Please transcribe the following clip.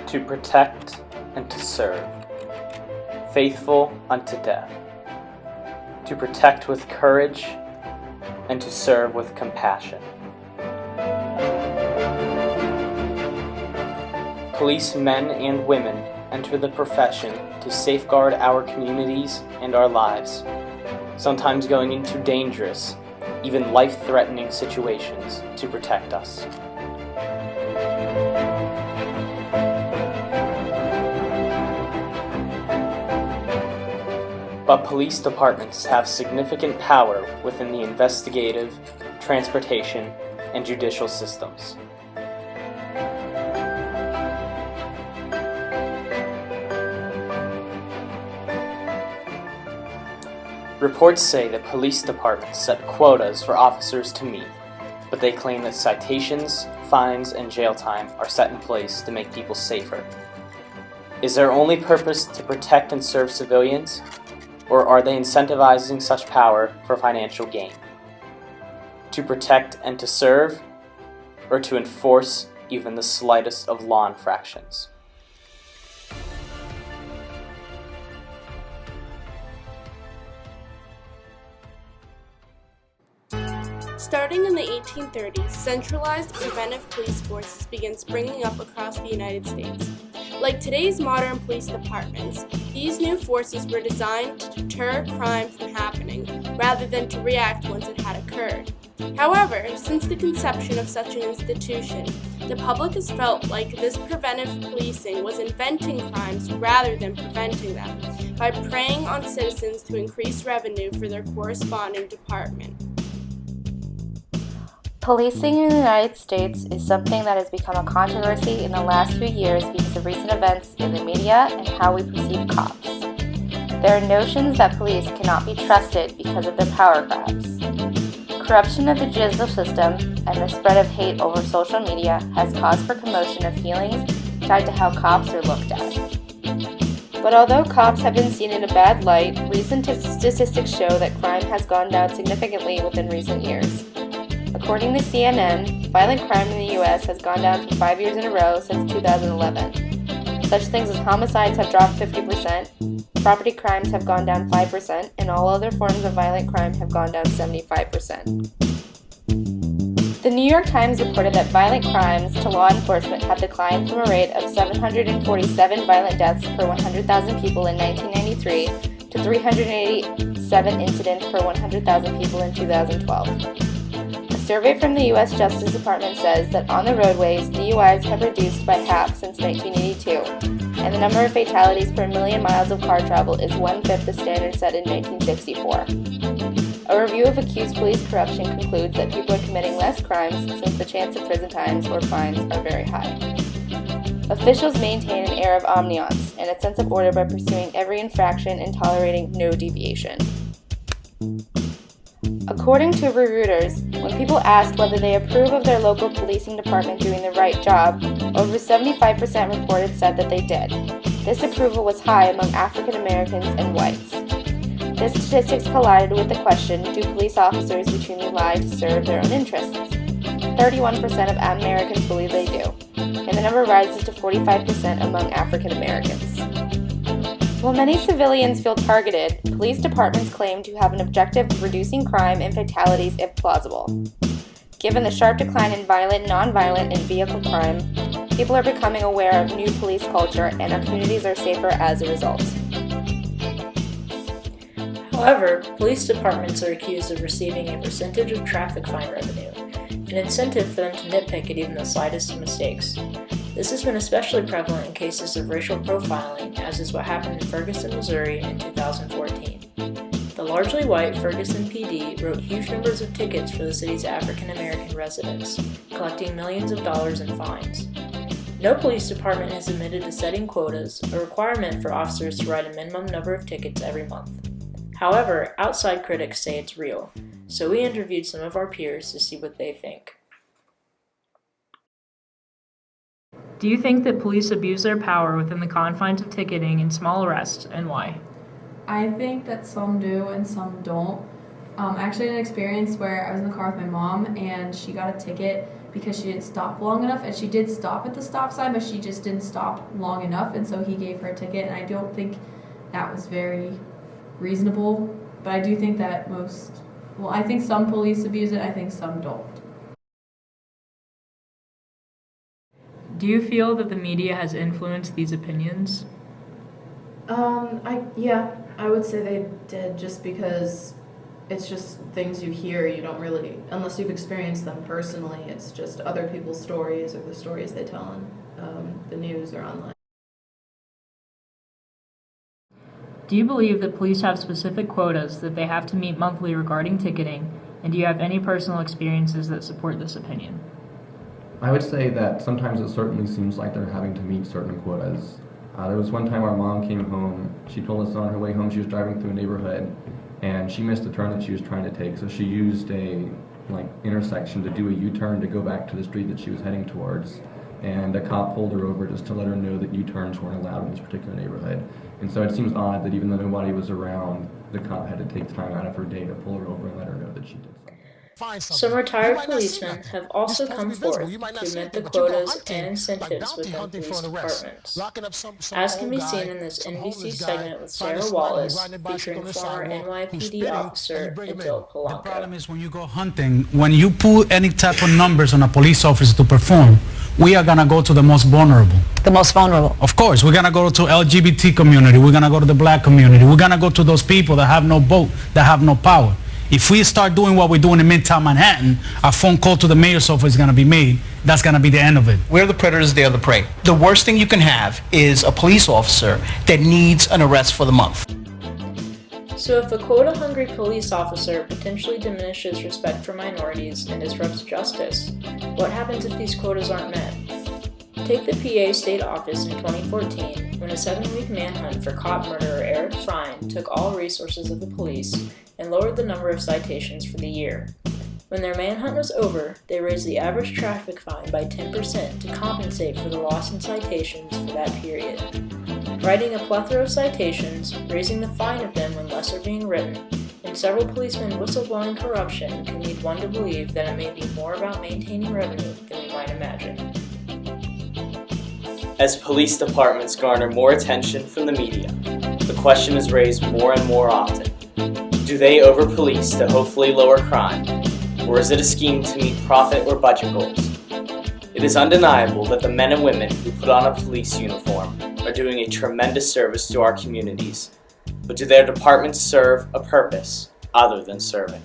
to protect and to serve, faithful unto death, to protect with courage and to serve with compassion. Policemen and women enter the profession to safeguard our communities and our lives, sometimes going into dangerous, even life-threatening situations to protect us. But police departments have significant power within the investigative, transportation, and judicial systems. Reports say that police departments set quotas for officers to meet, but they claim that citations, fines, and jail time are set in place to make people safer. Is their only purpose to protect and serve civilians, or are they incentivizing such power for financial gain? To protect and to serve, or to enforce even the slightest of law infractions? Starting in the 1830s, centralized preventive police forces began springing up across the United States. Like today's modern police departments, these new forces were designed to deter crime from happening, rather than to react once it had occurred. However, since the conception of such an institution, the public has felt like this preventive policing was inventing crimes rather than preventing them, by preying on citizens to increase revenue for their corresponding department. Policing in the United States is something that has become a controversy in the last few years because of recent events in the media and how we perceive cops. There are notions that police cannot be trusted because of their power grabs. Corruption of the judicial system and the spread of hate over social media has caused for commotion of feelings tied to how cops are looked at. But although cops have been seen in a bad light, recent statistics show that crime has gone down significantly within recent years. According to CNN, violent crime in the U.S. has gone down for 5 years in a row since 2011. Such things as homicides have dropped 50%, property crimes have gone down 5%, and all other forms of violent crime have gone down 75%. The New York Times reported that violent crimes to law enforcement have declined from a rate of 747 violent deaths per 100,000 people in 1993 to 387 incidents per 100,000 people in 2012. A survey from the U.S. Justice Department says that on the roadways, DUIs have reduced by half since 1982, and the number of fatalities per million miles of car travel is 1/5 the standard set in 1964. A review of accused police corruption concludes that people are committing less crimes since the chance of prison times or fines are very high. Officials maintain an air of omniscience and a sense of order by pursuing every infraction and tolerating no deviation. According to Reuters, when people asked whether they approve of their local policing department doing the right job, over 75% reported said that they did. This approval was high among African Americans and whites. This statistics collided with the question, do police officers routinely lie to serve their own interests? 31% of Americans believe they do, and the number rises to 45% among African Americans. While many civilians feel targeted, police departments claim to have an objective of reducing crime and fatalities if plausible. Given the sharp decline in violent, nonviolent, and vehicle crime, people are becoming aware of new police culture and our communities are safer as a result. However, police departments are accused of receiving a percentage of traffic fine revenue, an incentive for them to nitpick at even the slightest mistakes. This has been especially prevalent in cases of racial profiling, as is what happened in Ferguson, Missouri in 2014. The largely white Ferguson PD wrote huge numbers of tickets for the city's African American residents, collecting millions of dollars in fines. No police department has admitted to setting quotas, a requirement for officers to write a minimum number of tickets every month. However, outside critics say it's real, so we interviewed some of our peers to see what they think. Do you think that police abuse their power within the confines of ticketing and small arrests, and why? I think that some do and some don't. I actually had an experience where I was in the car with my mom and she got a ticket because she didn't stop long enough, and she did stop at the stop sign, but she just didn't stop long enough, and so he gave her a ticket, and I don't think that was very reasonable. But I do think that I think some police abuse it, I think some don't. Do you feel that the media has influenced these opinions? I would say they did, just because it's just things you hear. You don't really, unless you've experienced them personally, it's just other people's stories or the stories they tell on the news or online. Do you believe that police have specific quotas that they have to meet monthly regarding ticketing, and do you have any personal experiences that support this opinion? I would say that sometimes it certainly seems like they're having to meet certain quotas. There was one time our mom came home. She told us on her way home she was driving through a neighborhood and she missed the turn that she was trying to take, so she used a intersection to do a U-turn to go back to the street that she was heading towards, and a cop pulled her over just to let her know that U-turns weren't allowed in this particular neighborhood. And so it seems odd that even though nobody was around, the cop had to take time out of her day to pull her over and let her know that she did something. Some retired policemen have also come forth to admit the quotas and incentives within police departments. As can be seen in this NBC segment with Sarah Wallace, featuring former NYPD officer Adil Polanco. The problem is when you go hunting, when you put any type of numbers on a police officer to perform, we are going to go to the most vulnerable. The most vulnerable. Of course, we're going to go to LGBT community, we're going to go to the black community, we're going to go to those people that have no vote, that have no power. If we start doing what we're doing in Midtown Manhattan, a phone call to the mayor's office is going to be made. That's going to be the end of it. We're the predators, they're the prey. The worst thing you can have is a police officer that needs an arrest for the month. So if a quota-hungry police officer potentially diminishes respect for minorities and disrupts justice, what happens if these quotas aren't met? Take the PA State Office in 2014, when a 7-week manhunt for cop murderer Eric Frine took all resources of the police and lowered the number of citations for the year. When their manhunt was over, they raised the average traffic fine by 10% to compensate for the loss in citations for that period. Writing a plethora of citations, raising the fine of them when less are being written, and several policemen whistleblowing corruption can lead one to believe that it may be more about maintaining revenue than we might imagine. As police departments garner more attention from the media, the question is raised more and more often. Do they over-police to hopefully lower crime, or is it a scheme to meet profit or budget goals? It is undeniable that the men and women who put on a police uniform are doing a tremendous service to our communities, but do their departments serve a purpose other than serving?